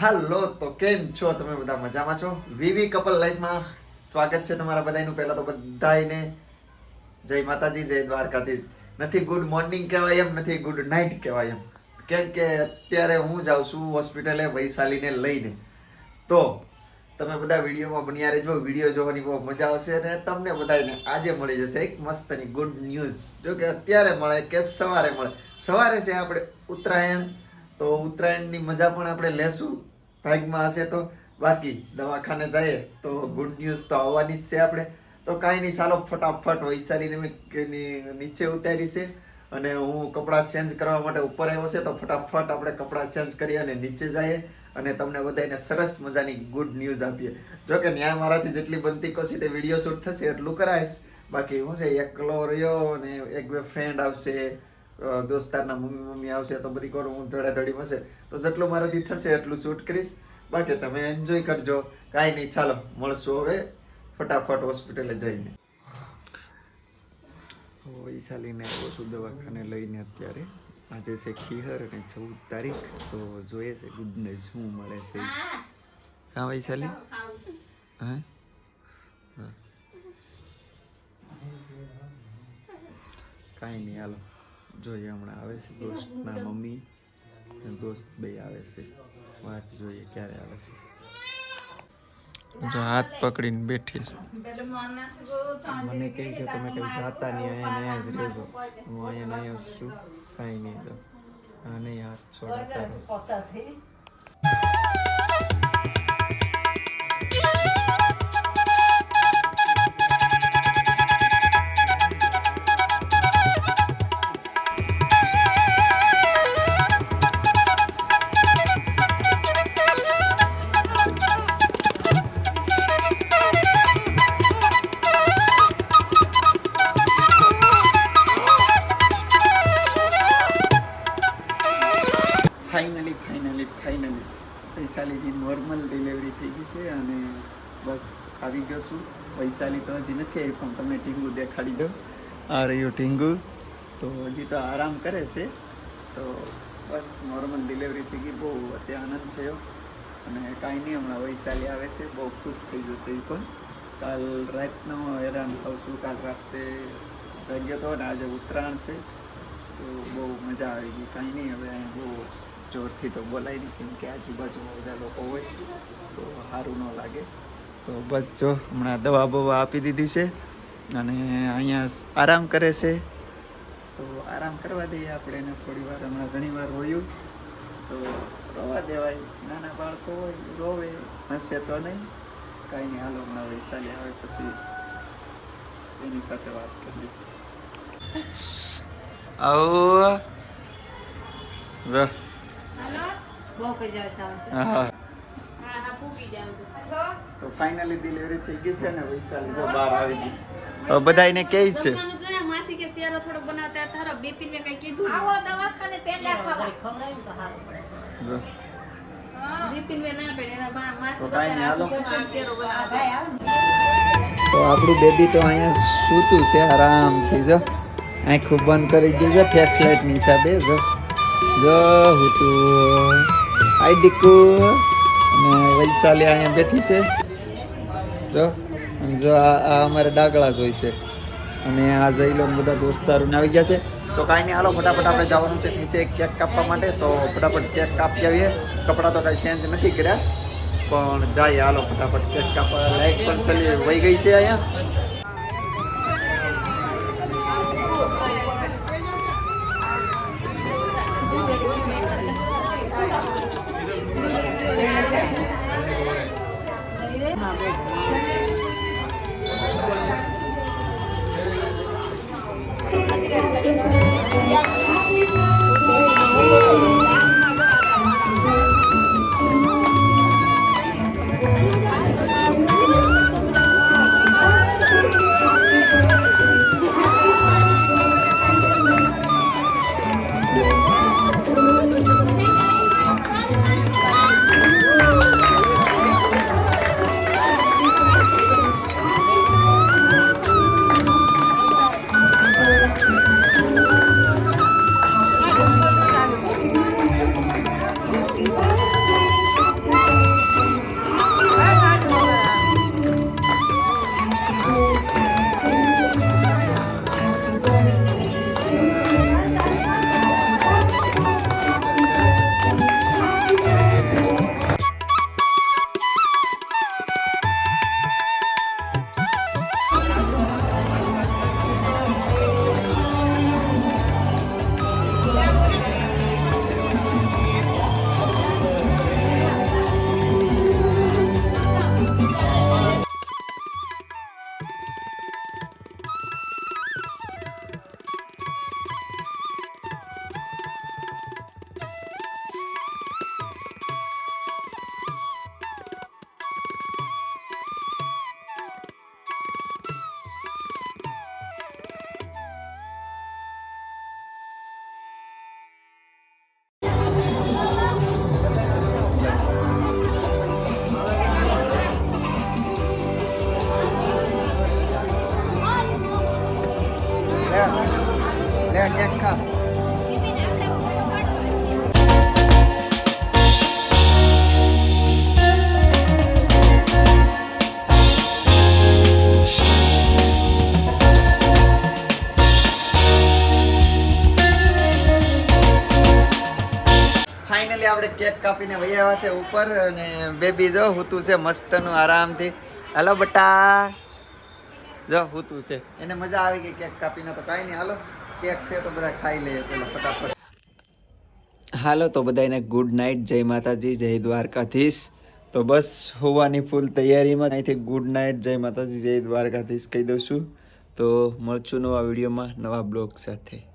હાલો તો કેમ છો તમે બધા મજામાં છો? વીવી કપલ લાઈફમાં સ્વાગત છે તમારા બધાનું. પહેલા તો બધાને જય માતાજી, જય દ્વારકાધીશ. નથી ગુડ મોર્નિંગ કહેવાય એમ, નથી ગુડ નાઇટ કહેવાય એમ, કેમ કે અત્યારે હું જાઉં છું હોસ્પિટલે વૈશાલીને લઈને. તો તમે બધા વિડીયોમાં બન્યા રહેજો. વિડીયો જોવાની બહુ મજા આવશે અને તમને બધાને આજે મળી જશે એક મસ્તની ગુડ ન્યૂઝ. જો કે અત્યારે મળે કે સવારે મળે. સવારે છે આપણે ઉત્તરાયણ, તો ઉત્તરાયણની મજા પણ આપણે લેશું ભાગમાં હશે તો. બાકી દવાખાને જઈએ તો ગુડ ન્યૂઝ તો આવવાની જ છે આપણે. તો કાંઈ નહીં, ચાલો ફટાફટ વૈશાલીને મેં નીચે ઉતારી છે અને હું કપડાં ચેન્જ કરવા માટે ઉપર આવ્યો છે. તો ફટાફટ આપણે કપડાં ચેન્જ કરી અને નીચે જઈએ અને તમને બધાને સરસ મજાની ગુડ ન્યૂઝ આપીએ. જો કે ન્યા મારાથી જેટલી બનતી કોશી તે વિડીયો શૂટ થશે એટલું કરાઈશ. બાકી હું છે એકલો રહ્યો અને એક બે ફ્રેન્ડ આવશે, દોસ્તારના મમ્મી આવશે, તો બધી કરું હું ધડાધડીમાં હશે તો જેટલું મારાથી થશે એટલું શૂટ કરીશ. બાકી તમે એન્જોય કરજો. કાંઈ નહીં, ચાલો મળશું હવે ફટાફટ હોસ્પિટલે જઈને. વૈશાલીને આવું છું દવાખાને લઈને. અત્યારે આજે છે ખીહર અને 14 તારીખ. તો જોઈએ છે ગુડ ન્યૂઝ શું મળે છે. હા વૈશાલી, હા કાંઈ નહીં, હાલો જોઈએ. હમણાં આવે છે દોસ્તના મમ્મી અને દોસ્ત બે આવે છે. વાટ જોઈએ ક્યારે આવે છે. જો હાથ પકડીને બેઠી છું. મને કહે છે તમે કઈ જાતા નહીં, અહીંયા જ રહેજો. હું અહીંયા છું, કાંઈ નહીં. જો હા નહીં, હાથ છોડતા. ફાઇનલી વૈશાલીની નોર્મલ ડિલિવરી થઈ ગઈ છે અને બસ આવી ગયો છું. વૈશાલી તો હજી નથી આવી, પણ તમને ટીંગુ દેખાડી દઉં. આ રહ્યું ટીંગુ. તો હજી તો આરામ કરે છે. તો બસ નોર્મલ ડિલિવરી થઈ ગઈ. બહુ અત્યારે આનંદ થયો અને કાંઈ નહીં, હમણાં વૈશાલી આવે છે, બહુ ખુશ થઈ જશે એ પણ. કાલ રાતનો હેરાન થાઉં છું. કાલ રાતે જાગ્યો હતો ને આજે ઉત્તરાયણ છે તો બહુ મજા આવી ગઈ. કાંઈ નહીં, હવે અહીં બહુ જોરથી તો બોલાય નહીં, કેમ કે આજુબાજુમાં બધા લોકો હોય તો સારું ન લાગે. તો બસ જો હમણાં દવા બવા આપી દીધી છે અને અહીંયા આરામ કરે છે. તો આરામ કરવા દઈએ આપણે એને થોડી વાર. હમણાં ઘણી વાર હોયું તો રોવા દેવાય. નાના બાળકો હોય રોવે, હશે તો નહીં. કાંઈ નહીં, હાલો હમણાં વૈશાલી આવે પછી એની સાથે વાત કરીએ. આવો તો ફાઇનલી ડિલિવરી થઈ ગઈ છે ને વૈશાલી જો બહાર આવી ગઈ. બધા એને કહે છે માસી કે શેરો થોડો બનાવતા તારા બીપી ને કઈ કીધું આવો દવાખાને પેંડા ખાવા ખવડાવ્યું તો સારું પડે. બીપી ને ના પડે એના માસી બસ શેરો બનાવતા. તો આપણું બેબી તો અહીંયા સૂતું છે આરામથી. જો આંખું બંધ કરી ગયું છે ફ્લેશ ની હિસાબે. જો હું આઈ દીકુ અને વૈશાલી અહીંયા બેઠી છે. જો જો આ અમારે ડાગળા જ હોય છે અને આ જઈલો બધા દોસ્તારોને આવી ગયા છે. તો કાંઈ નહીં, હાલો ફટાફટ આપણે જવાનું છે નીચે કેક કાપવા માટે. તો ફટાફટ કેક કાપી આવીએ. કપડાં તો કાંઈ ચેન્જ નથી કર્યા પણ જાય. હાલો ફટાફટ કેક કાપવા. લાઈટ પણ ચલી વહી ગઈ છે અહીંયા. ફાઇનલી આપણે કેક કાપીને વહી આવ્યા છે ઉપર અને બેબી જો હુતું છે મસ્તનું આરામથી. હાલો બટા જો હુતું છે, એને મજા આવી ગઈ કેક કાપીને. તો કાંઈ નહીં, હાલો કેક છે તો બધા ખાઈ લઈએ પેલા ફટાફટ. હાલો તો બધાને ગુડ નાઇટ, જય માતાજી, જય દ્વારકાધીશ. તો બસ હોવાની ફૂલ તૈયારીમાં. અહીંથી ગુડ નાઇટ, જય માતાજી, જય દ્વારકાધીશ કહી દઉં છું. તો મળશું નવા વિડીયોમાં નવા બ્લોગ સાથે.